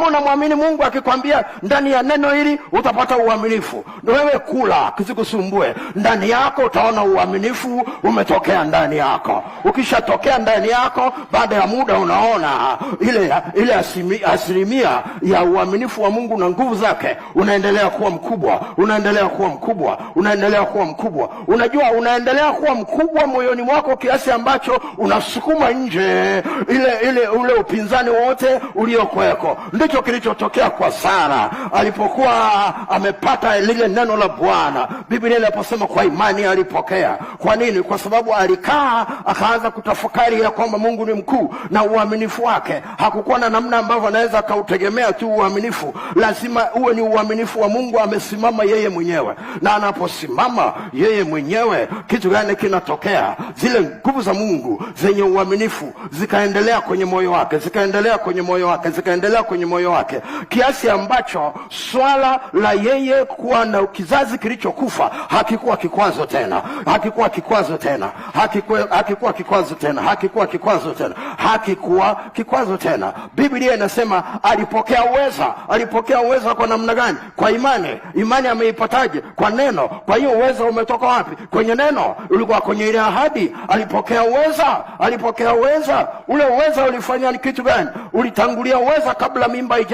Unamwamini Mungu akikwambia ndani ya neno hili utapata uaminifu, wewe kula kisikusumbue. Ndani yako utaona uaminifu umetokea ndani yako. Ukishatokea ndani yako, baada ya muda unaona ile asilimia ya uaminifu wa Mungu na nguvu zake unaendelea kuwa mkubwa, unaendelea kuwa mkubwa, unaendelea kuwa mkubwa. Unajua unaendelea kuwa mkubwa moyoni mwako kiasi ambacho unasukuma nje ule upinzani wote uliokuweko. Ndicho kilichotokea kwa Sara alipokuwa amepata lile neno la Bwana. Biblia inaposema kwa imani alipokea. Kwa nini? Kwa sababu alikaa akaanza kutafakari ya kwamba Mungu ni mkuu na uaminifu wake. Hakukuwa na namna ambavyo anaweza akautegemea tu uaminifu. Lazima uwe ni uaminifu wa Mungu amesimama yeye mwenyewe. Na anaposimama yeye mwenyewe, kitu gani kinatokea? Zile nguvu za Mungu zenye uaminifu zikaendelea kwenye moyo wake, zikaendelea kwenye moyo wake, zikaendelea kwenye moyo wake, kiasi ambacho swala la yeye kuwa na kizazi kilichokufa hakikuwa kikwazo tena, hakikuwa kikwazo tena, hakikuwa kikwazo tena, hakikuwa kikwazo tena, hakikuwa kikwazo tena. Biblia inasema alipokea uweza. Alipokea uweza kwa namna gani? Kwa imani. Imani ameipataje? Kwa neno. Kwa hiyo uweza umetoka wapi? Kwenye neno. Ulikuwa kwenye ile ahadi. Alipokea uweza. Alipokea uweza. Ule uweza ulifanya kitu gani? Ulitangulia uweza kabla mimba